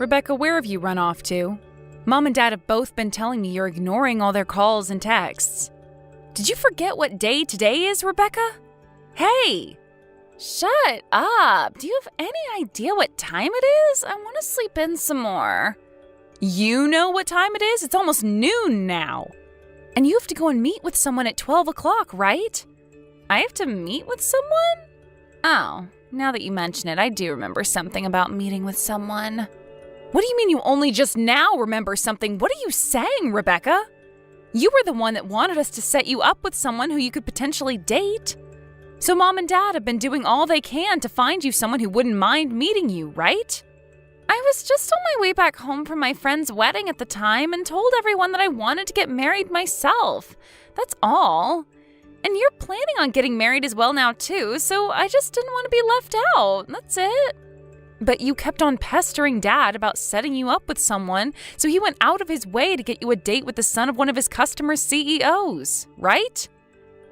Rebecca, where have you run off to? Mom and Dad have both been telling me you're ignoring all their calls and texts. Did you forget what day today is, Rebecca? Hey! Shut up! Do you have any idea what time it is? I want to sleep in some more. You know what time it is? It's almost noon now. And you have to go and meet with someone at 12 o'clock, right? I have to meet with someone? Oh, now that you mention it, I do remember something about meeting with someone. What do you mean you only just now remember something? What are you saying, Rebecca? You were the one that wanted us to set you up with someone who you could potentially date. So Mom and Dad have been doing all they can to find you someone who wouldn't mind meeting you, right? I was just on my way back home from my friend's wedding at the time and told everyone that I wanted to get married myself. That's all. And you're planning on getting married as well now too, so I just didn't want to be left out. That's it. But you kept on pestering Dad about setting you up with someone, so he went out of his way to get you a date with the son of one of his customers' CEOs, right?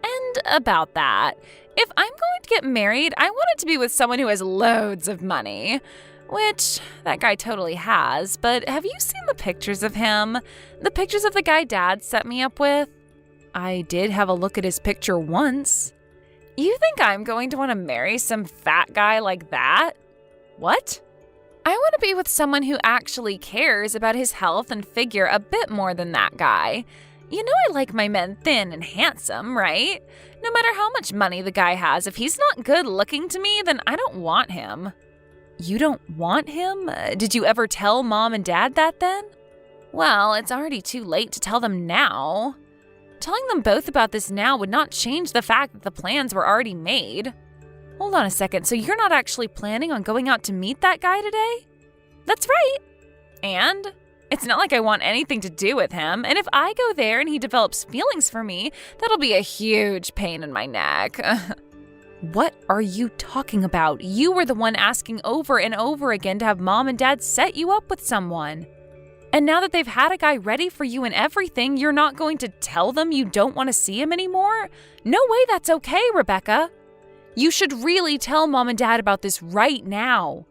And about that, if I'm going to get married, I want it to be with someone who has loads of money. Which, that guy totally has, but have you seen the pictures of him? The pictures of the guy Dad set me up with? I did have a look at his picture once. You think I'm going to want to marry some fat guy like that? What? I want to be with someone who actually cares about his health and figure a bit more than that guy. You know I like my men thin and handsome, right? No matter how much money the guy has, if he's not good looking to me, then I don't want him. You don't want him? Did you ever tell Mom and Dad that then? Well, it's already too late to tell them now. Telling them both about this now would not change the fact that the plans were already made. Hold on a second, so you're not actually planning on going out to meet that guy today? That's right. And it's not like I want anything to do with him, and if I go there and he develops feelings for me, that'll be a huge pain in my neck. What are you talking about? You were the one asking over and over again to have Mom and Dad set you up with someone. And now that they've had a guy ready for you and everything, you're not going to tell them you don't want to see him anymore? No way that's okay, Rebecca. You should really tell Mom and Dad about this right now.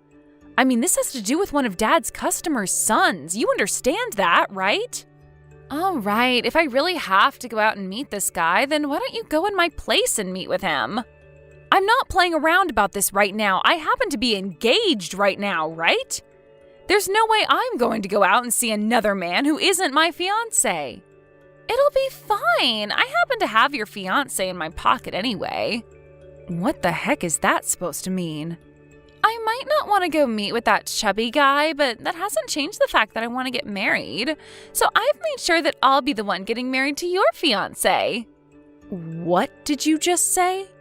I mean, this has to do with one of Dad's customers' sons. You understand that, right? All right, if I really have to go out and meet this guy, then why don't you go in my place and meet with him? I'm not playing around about this right now. I happen to be engaged right now, right? There's no way I'm going to go out and see another man who isn't my fiancé. It'll be fine. I happen to have your fiancé in my pocket anyway. What the heck is that supposed to mean? I might not want to go meet with that chubby guy, but that hasn't changed the fact that I want to get married. So I've made sure that I'll be the one getting married to your fiancé. What did you just say?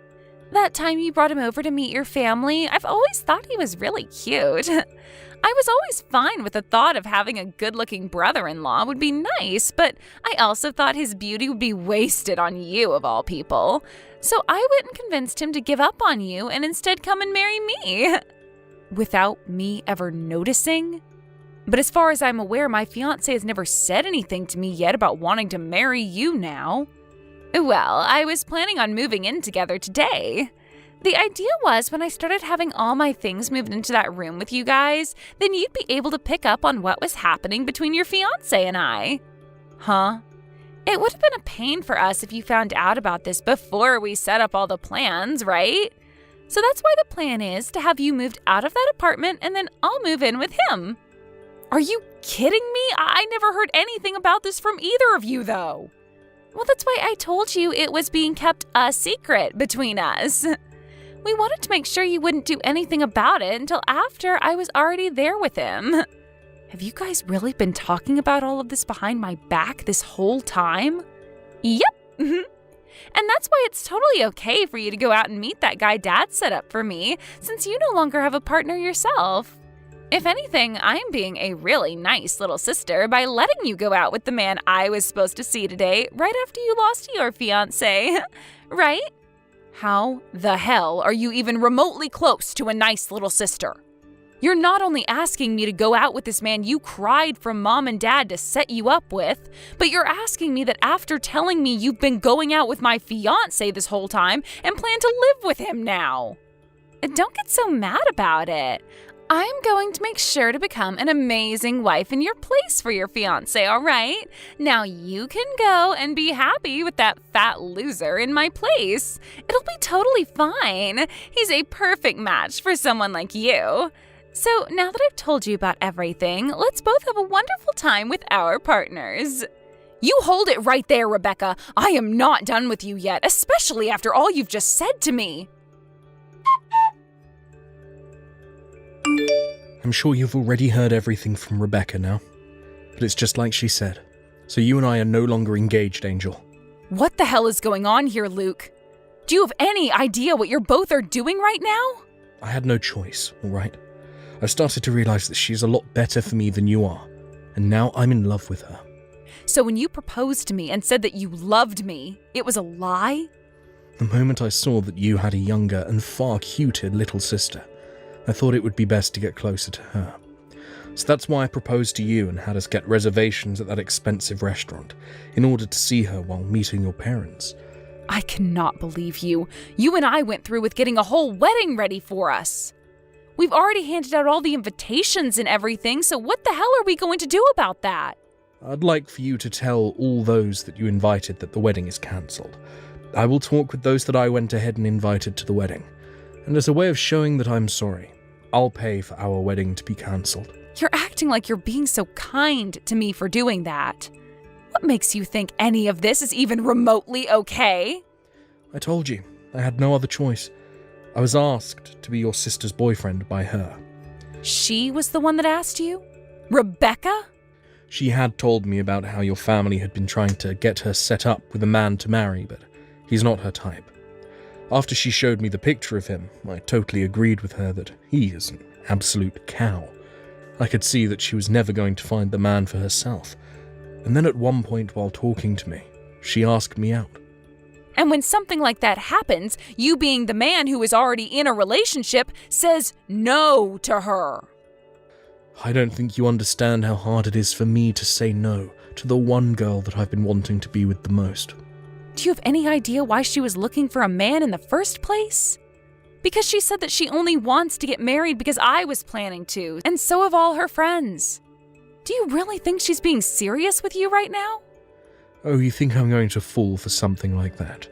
That time you brought him over to meet your family, I've always thought he was really cute. I was always fine with the thought of having a good-looking brother-in-law would be nice, but I also thought his beauty would be wasted on you, of all people. So I went and convinced him to give up on you and instead come and marry me. Without me ever noticing? But as far as I'm aware, my fiancé has never said anything to me yet about wanting to marry you now. Well, I was planning on moving in together today. The idea was when I started having all my things moved into that room with you guys, then you'd be able to pick up on what was happening between your fiancé and I. Huh? It would have been a pain for us if you found out about this before we set up all the plans, right? So that's why the plan is to have you moved out of that apartment and then I'll move in with him. Are you kidding me? I never heard anything about this from either of you, though. Well, that's why I told you it was being kept a secret between us. We wanted to make sure you wouldn't do anything about it until after I was already there with him. Have you guys really been talking about all of this behind my back this whole time? Yep. And that's why it's totally okay for you to go out and meet that guy Dad set up for me, since you no longer have a partner yourself. If anything, I'm being a really nice little sister by letting you go out with the man I was supposed to see today right after you lost your fiancé, right? How the hell are you even remotely close to a nice little sister? You're not only asking me to go out with this man you cried from Mom and Dad to set you up with, but you're asking me that after telling me you've been going out with my fiancé this whole time and plan to live with him now. Don't get so mad about it. I'm going to make sure to become an amazing wife in your place for your fiancé, all right? Now you can go and be happy with that fat loser in my place. It'll be totally fine. He's a perfect match for someone like you. So now that I've told you about everything, let's both have a wonderful time with our partners. You hold it right there, Rebecca. I am not done with you yet, especially after all you've just said to me. I'm sure you've already heard everything from Rebecca now, but it's just like she said. So you and I are no longer engaged, Angel. What the hell is going on here, Luke? Do you have any idea what you're both are doing right now? I had no choice, all right? I've started to realize that she's a lot better for me than you are, and now I'm in love with her. So when you proposed to me and said that you loved me, it was a lie? The moment I saw that you had a younger and far cuter little sister, I thought it would be best to get closer to her. So that's why I proposed to you and had us get reservations at that expensive restaurant, in order to see her while meeting your parents. I cannot believe you. You and I went through with getting a whole wedding ready for us. We've already handed out all the invitations and everything, so what the hell are we going to do about that? I'd like for you to tell all those that you invited that the wedding is cancelled. I will talk with those that I went ahead and invited to the wedding. And as a way of showing that I'm sorry, I'll pay for our wedding to be cancelled. You're acting like you're being so kind to me for doing that. What makes you think any of this is even remotely okay? I told you, I had no other choice. I was asked to be your sister's boyfriend by her. She was the one that asked you? Rebecca? She had told me about how your family had been trying to get her set up with a man to marry, but he's not her type. After she showed me the picture of him, I totally agreed with her that he is an absolute cow. I could see that she was never going to find the man for herself. And then at one point while talking to me, she asked me out. And when something like that happens, you being the man who is already in a relationship says no to her. I don't think you understand how hard it is for me to say no to the one girl that I've been wanting to be with the most. Do you have any idea why she was looking for a man in the first place? Because she said that she only wants to get married because I was planning to, and so have all her friends. Do you really think she's being serious with you right now? Oh, you think I'm going to fall for something like that?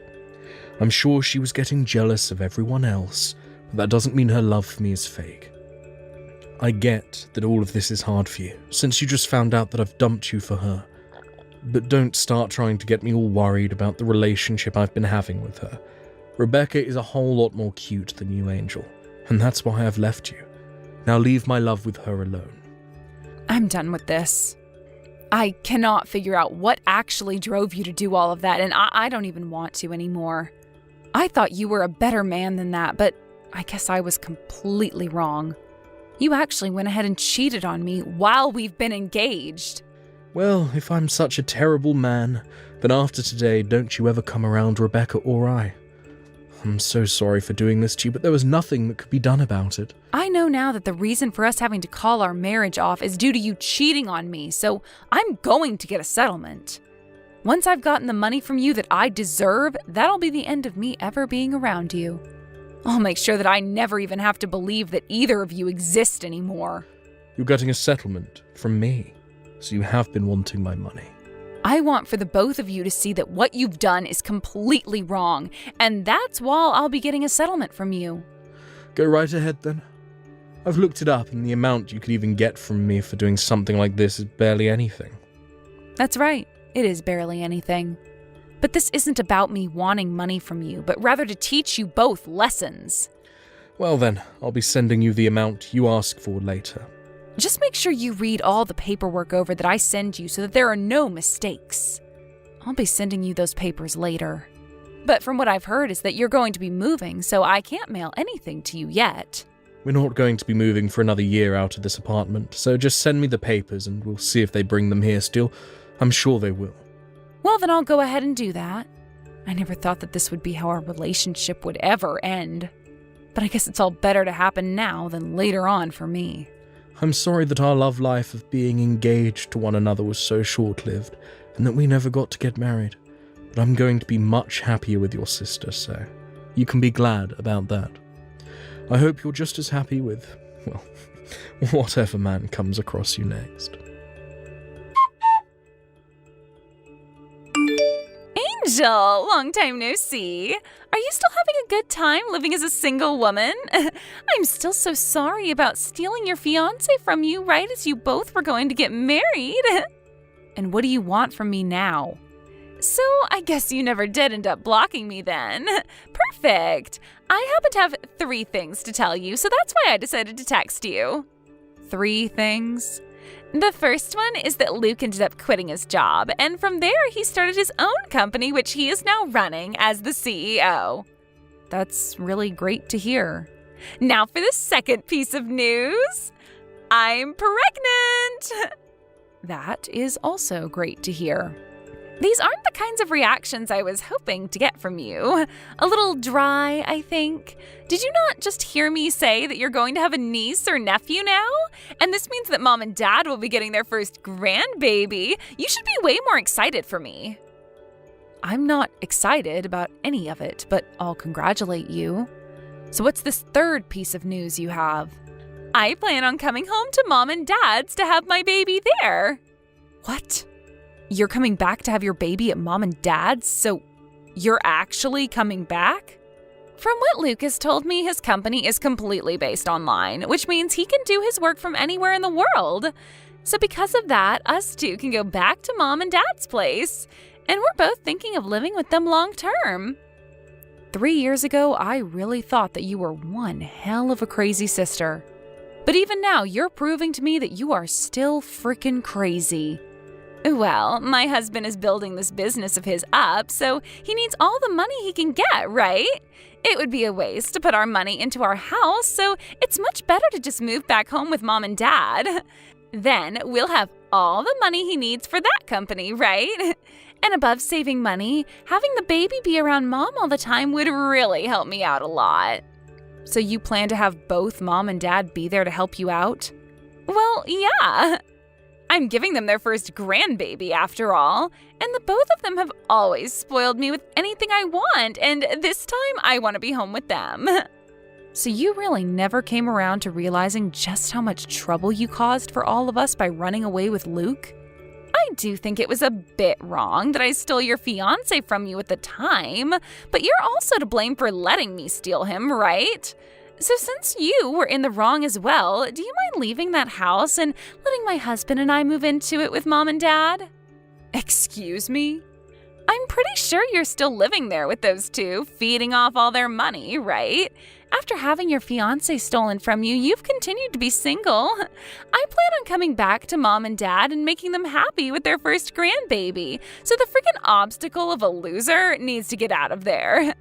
I'm sure she was getting jealous of everyone else, but that doesn't mean her love for me is fake. I get that all of this is hard for you, since you just found out that I've dumped you for her. But don't start trying to get me all worried about the relationship I've been having with her. Rebecca is a whole lot more cute than you, Angel, and that's why I've left you. Now leave my love with her alone. I'm done with this. I cannot figure out what actually drove you to do all of that, and I don't even want to anymore. I thought you were a better man than that, but I guess I was completely wrong. You actually went ahead and cheated on me while we've been engaged. Well, if I'm such a terrible man, then after today, don't you ever come around Rebecca or I. I'm so sorry for doing this to you, but there was nothing that could be done about it. I know now that the reason for us having to call our marriage off is due to you cheating on me, so I'm going to get a settlement. Once I've gotten the money from you that I deserve, that'll be the end of me ever being around you. I'll make sure that I never even have to believe that either of you exist anymore. You're getting a settlement from me, so you have been wanting my money. I want for the both of you to see that what you've done is completely wrong, and that's why I'll be getting a settlement from you. Go right ahead then. I've looked it up, and the amount you could even get from me for doing something like this is barely anything. That's right, it is barely anything. But this isn't about me wanting money from you, but rather to teach you both lessons. Well then, I'll be sending you the amount you ask for later. Just make sure you read all the paperwork over that I send you so that there are no mistakes. I'll be sending you those papers later. But from what I've heard is that you're going to be moving, so I can't mail anything to you yet. We're not going to be moving for another year out of this apartment, so just send me the papers and we'll see if they bring them here still. I'm sure they will. Well, then I'll go ahead and do that. I never thought that this would be how our relationship would ever end. But I guess it's all better to happen now than later on for me. I'm sorry that our love life of being engaged to one another was so short-lived, and that we never got to get married. But I'm going to be much happier with your sister, so you can be glad about that. I hope you're just as happy with, well, whatever man comes across you next. Angel, long time no see. Are you still having a good time living as a single woman? I'm still so sorry about stealing your fiancé from you right as you both were going to get married. And what do you want from me now? So I guess you never did end up blocking me then. Perfect. I happen to have 3 things to tell you, so that's why I decided to text you. 3 things? The first one is that Luke ended up quitting his job, and from there he started his own company, which he is now running as the CEO. That's really great to hear. Now for the second piece of news. I'm pregnant! That is also great to hear. These aren't the kinds of reactions I was hoping to get from you. A little dry, I think. Did you not just hear me say that you're going to have a niece or nephew now? And this means that Mom and Dad will be getting their first grandbaby. You should be way more excited for me. I'm not excited about any of it, but I'll congratulate you. So what's this third piece of news you have? I plan on coming home to Mom and Dad's to have my baby there. What? You're coming back to have your baby at Mom and Dad's? So you're actually coming back? From what Lucas told me, his company is completely based online, which means he can do his work from anywhere in the world. So because of that, us 2 can go back to Mom and Dad's place. And we're both thinking of living with them long term. 3 years ago, I really thought that you were one hell of a crazy sister. But even now, you're proving to me that you are still frickin' crazy. Well, my husband is building this business of his up, so he needs all the money he can get, right? It would be a waste to put our money into our house, so it's much better to just move back home with Mom and Dad. Then we'll have all the money he needs for that company, right? And above saving money, having the baby be around Mom all the time would really help me out a lot. So you plan to have both Mom and Dad be there to help you out? Well, yeah. I'm giving them their first grandbaby after all, and the both of them have always spoiled me with anything I want, and this time I want to be home with them. So you really never came around to realizing just how much trouble you caused for all of us by running away with Luke? I do think it was a bit wrong that I stole your fiancé from you at the time, but you're also to blame for letting me steal him, right? So since you were in the wrong as well, do you mind leaving that house and letting my husband and I move into it with Mom and Dad? Excuse me? I'm pretty sure you're still living there with those 2, feeding off all their money, right? After having your fiancé stolen from you, you've continued to be single. I plan on coming back to Mom and Dad and making them happy with their first grandbaby, so the freaking obstacle of a loser needs to get out of there.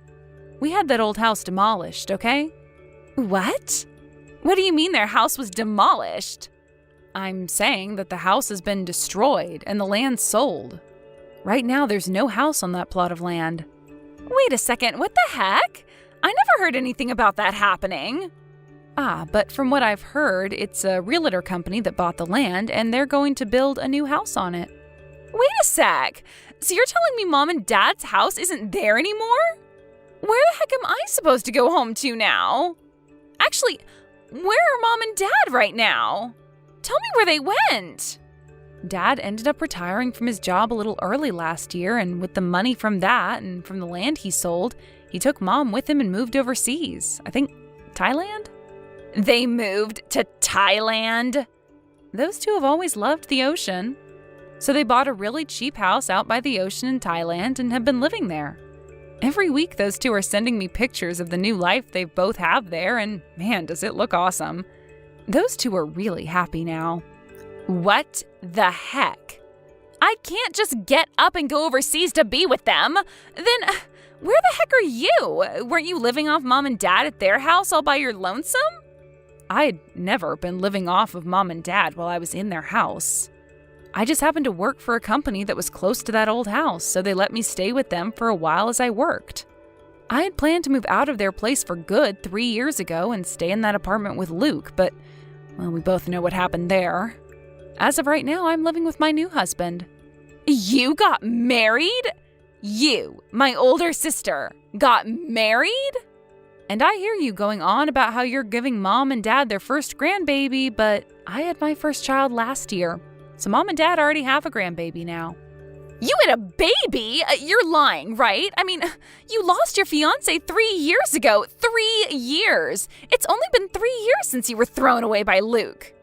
We had that old house demolished, okay? What? What do you mean their house was demolished? I'm saying that the house has been destroyed and the land sold. Right now, there's no house on that plot of land. Wait a second, what the heck? I never heard anything about that happening. But from what I've heard, it's a realtor company that bought the land and they're going to build a new house on it. Wait a sec. So you're telling me Mom and Dad's house isn't there anymore? Where the heck am I supposed to go home to now? Actually, where are Mom and Dad right now? Tell me where they went. Dad ended up retiring from his job a little early last year, and with the money from that and from the land he sold, he took Mom with him and moved overseas. I think Thailand? They moved to Thailand? Those 2 have always loved the ocean. So they bought a really cheap house out by the ocean in Thailand and have been living there. Every week, those 2 are sending me pictures of the new life they both have there, and man, does it look awesome. Those 2 are really happy now. What the heck? I can't just get up and go overseas to be with them. Then, where the heck are you? Weren't you living off Mom and Dad at their house all by your lonesome? I had never been living off of Mom and Dad while I was in their house. I just happened to work for a company that was close to that old house, so they let me stay with them for a while as I worked. I had planned to move out of their place for good 3 years ago and stay in that apartment with Luke, but, well, we both know what happened there. As of right now, I'm living with my new husband. You got married? You, my older sister, got married? And I hear you going on about how you're giving Mom and Dad their first grandbaby, but I had my first child last year. So Mom and Dad already have a grandbaby now. You had a baby? You're lying, right? I mean, you lost your fiancé 3 years ago. 3 years! It's only been 3 years since you were thrown away by Luke.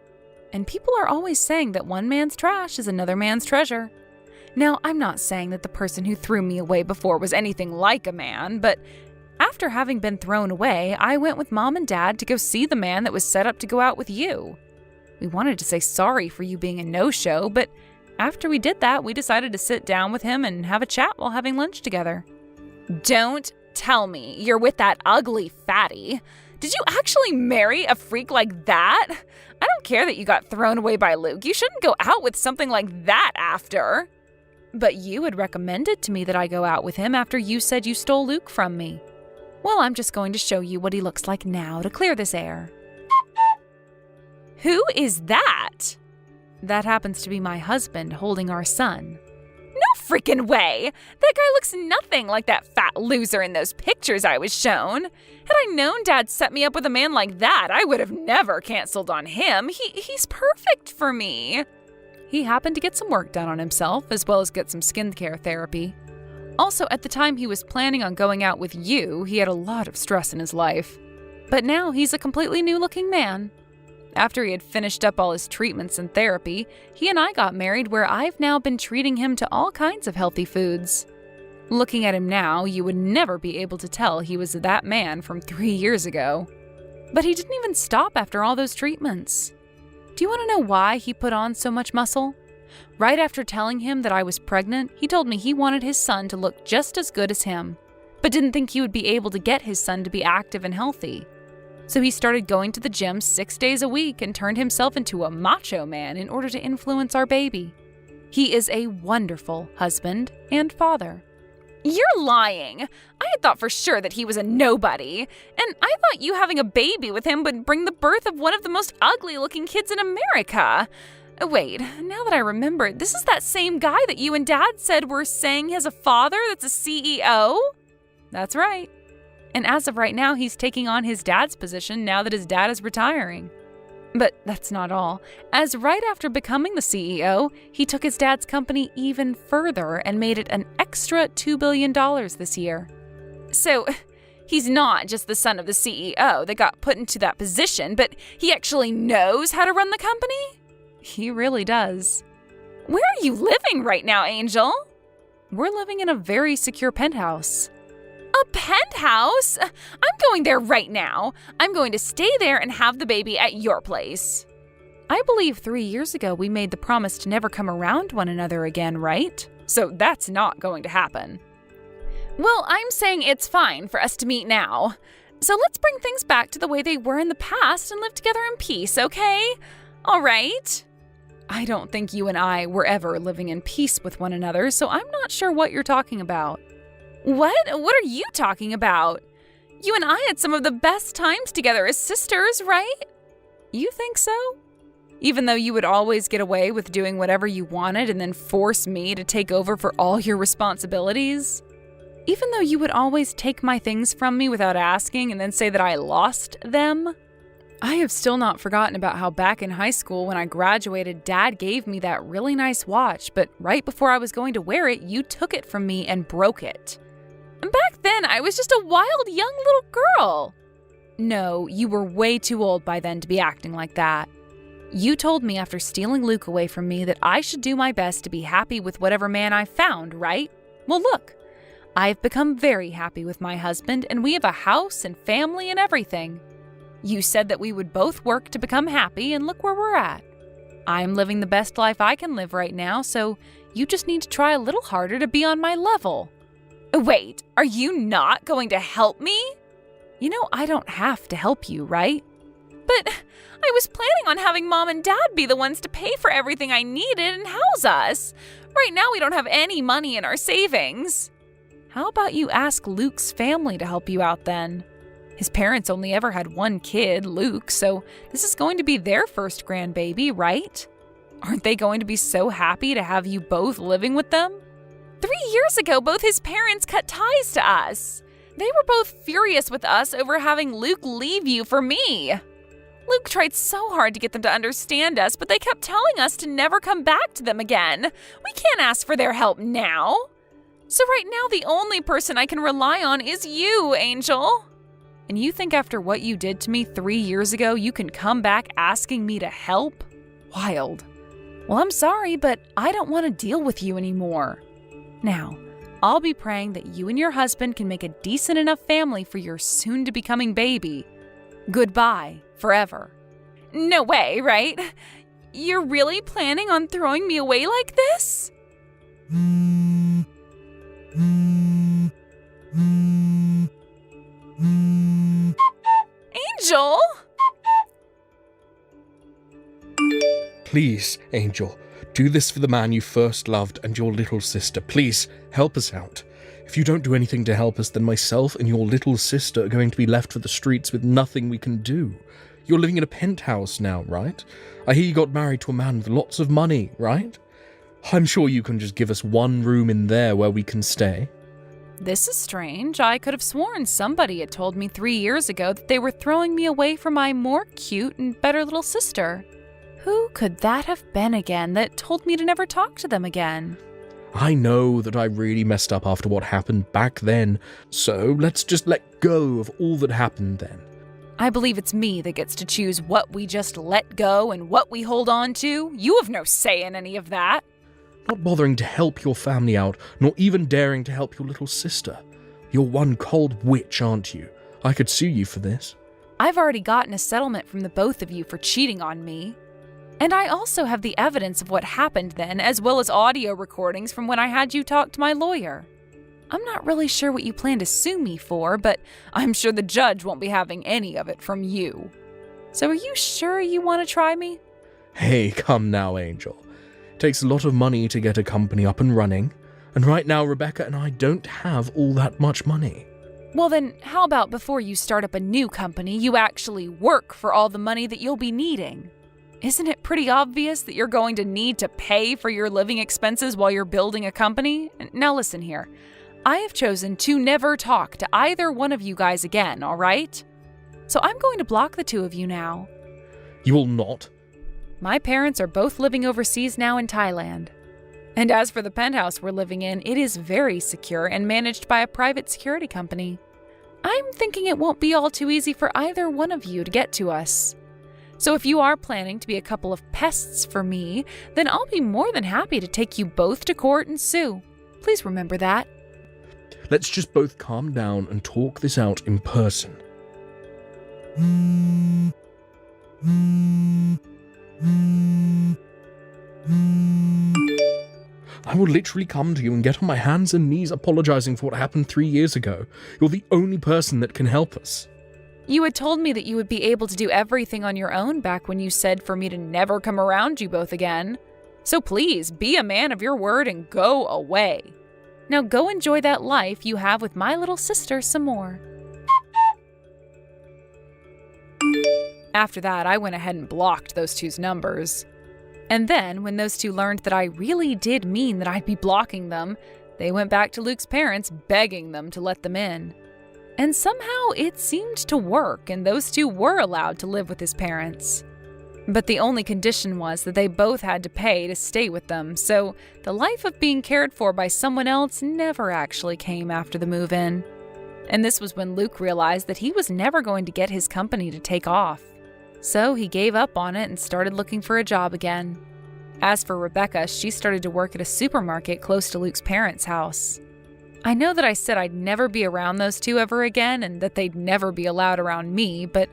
And people are always saying that one man's trash is another man's treasure. Now, I'm not saying that the person who threw me away before was anything like a man, but after having been thrown away, I went with Mom and Dad to go see the man that was set up to go out with you. We wanted to say sorry for you being a no-show, but after we did that, we decided to sit down with him and have a chat while having lunch together. Don't tell me you're with that ugly fatty. Did you actually marry a freak like that? I don't care that you got thrown away by Luke. You shouldn't go out with something like that after. But you had recommended to me that I go out with him after you said you stole Luke from me. Well, I'm just going to show you what he looks like now to clear this air. Who is that? That happens to be my husband holding our son. No freaking way! That guy looks nothing like that fat loser in those pictures I was shown. Had I known Dad set me up with a man like that, I would have never canceled on him. He's perfect for me. He happened to get some work done on himself, as well as get some skincare therapy. Also, at the time he was planning on going out with you, he had a lot of stress in his life. But now he's a completely new-looking man. After he had finished up all his treatments and therapy, he and I got married, where I've now been treating him to all kinds of healthy foods. Looking at him now, you would never be able to tell he was that man from 3 years ago. But he didn't even stop after all those treatments. Do you want to know why he put on so much muscle? Right after telling him that I was pregnant, he told me he wanted his son to look just as good as him, but didn't think he would be able to get his son to be active and healthy. So he started going to the gym 6 days a week and turned himself into a macho man in order to influence our baby. He is a wonderful husband and father. You're lying! I had thought for sure that he was a nobody, and I thought you having a baby with him would bring the birth of one of the most ugly-looking kids in America. Wait, now that I remember, this is that same guy that you and Dad said were saying has a father that's a CEO? That's right. And as of right now, he's taking on his dad's position now that his dad is retiring. But that's not all. As right after becoming the CEO, he took his dad's company even further and made it an extra $2 billion this year. So, he's not just the son of the CEO that got put into that position, but he actually knows how to run the company? He really does. Where are you living right now, Angel? We're living in a very secure penthouse. A penthouse? I'm going there right now. I'm going to stay there and have the baby at your place. I believe 3 years ago we made the promise to never come around one another again, right? So that's not going to happen. Well, I'm saying it's fine for us to meet now. So let's bring things back to the way they were in the past and live together in peace, okay? All right? I don't think you and I were ever living in peace with one another, so I'm not sure what you're talking about. What? What are you talking about? You and I had some of the best times together as sisters, right? You think so? Even though you would always get away with doing whatever you wanted and then force me to take over for all your responsibilities? Even though you would always take my things from me without asking and then say that I lost them? I have still not forgotten about how back in high school when I graduated, Dad gave me that really nice watch, but right before I was going to wear it, you took it from me and broke it. And back then, I was just a wild young little girl. No, you were way too old by then to be acting like that. You told me after stealing Luke away from me that I should do my best to be happy with whatever man I found, right? Well, look, I've become very happy with my husband, and we have a house and family and everything. You said that we would both work to become happy, and look where we're at. I'm living the best life I can live right now, so you just need to try a little harder to be on my level. Wait, are you not going to help me? You know, I don't have to help you, right? But I was planning on having Mom and Dad be the ones to pay for everything I needed and house us. Right now, we don't have any money in our savings. How about you ask Luke's family to help you out then? His parents only ever had one kid, Luke, so this is going to be their first grandbaby, right? Aren't they going to be so happy to have you both living with them? 3 years ago, both his parents cut ties to us. They were both furious with us over having Luke leave you for me. Luke tried so hard to get them to understand us, but they kept telling us to never come back to them again. We can't ask for their help now. So right now, the only person I can rely on is you, Angel. And you think after what you did to me 3 years ago, you can come back asking me to help? Wild. Well, I'm sorry, but I don't want to deal with you anymore. Now, I'll be praying that you and your husband can make a decent enough family for your soon-to-becoming baby. Goodbye, forever. No way, right? You're really planning on throwing me away like this? Angel! Please, Angel, do this for the man you first loved and your little sister. Please, help us out. If you don't do anything to help us, then myself and your little sister are going to be left for the streets with nothing we can do. You're living in a penthouse now, right? I hear you got married to a man with lots of money, right? I'm sure you can just give us one room in there where we can stay. This is strange. I could have sworn somebody had told me 3 years ago that they were throwing me away from my more cute and better little sister. Who could that have been again that told me to never talk to them again? I know that I really messed up after what happened back then, so let's just let go of all that happened then. I believe it's me that gets to choose what we just let go and what we hold on to. You have no say in any of that. Not bothering to help your family out, nor even daring to help your little sister. You're one cold witch, aren't you? I could sue you for this. I've already gotten a settlement from the both of you for cheating on me. And I also have the evidence of what happened then, as well as audio recordings from when I had you talk to my lawyer. I'm not really sure what you plan to sue me for, but I'm sure the judge won't be having any of it from you. So are you sure you want to try me? Hey, come now, Angel. It takes a lot of money to get a company up and running, and right now Rebecca and I don't have all that much money. Well then, how about before you start up a new company, you actually work for all the money that you'll be needing? Isn't it pretty obvious that you're going to need to pay for your living expenses while you're building a company? Now listen here. I have chosen to never talk to either one of you guys again, all right? So I'm going to block the two of you now. You will not? My parents are both living overseas now in Thailand. And as for the penthouse we're living in, it is very secure and managed by a private security company. I'm thinking it won't be all too easy for either one of you to get to us. So if you are planning to be a couple of pests for me, then I'll be more than happy to take you both to court and sue. Please remember that. Let's just both calm down and talk this out in person. I will literally come to you and get on my hands and knees apologizing for what happened 3 years ago. You're the only person that can help us. You had told me that you would be able to do everything on your own back when you said for me to never come around you both again. So please, be a man of your word and go away. Now go enjoy that life you have with my little sister some more. After that, I went ahead and blocked those two's numbers. And then, when those two learned that I really did mean that I'd be blocking them, they went back to Luke's parents, begging them to let them in. And somehow it seemed to work, and those two were allowed to live with his parents. But the only condition was that they both had to pay to stay with them, so the life of being cared for by someone else never actually came after the move-in. And this was when Luke realized that he was never going to get his company to take off. So he gave up on it and started looking for a job again. As for Rebecca, she started to work at a supermarket close to Luke's parents' house. I know that I said I'd never be around those two ever again and that they'd never be allowed around me, but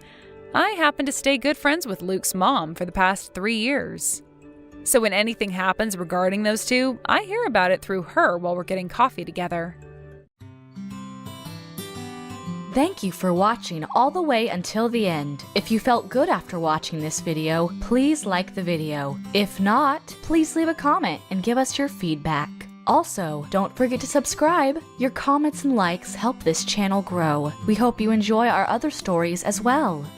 I happened to stay good friends with Luke's mom for the past 3 years. So when anything happens regarding those two, I hear about it through her while we're getting coffee together. Thank you for watching all the way until the end. If you felt good after watching this video, please like the video. If not, please leave a comment and give us your feedback. Also, don't forget to subscribe. Your comments and likes help this channel grow. We hope you enjoy our other stories as well.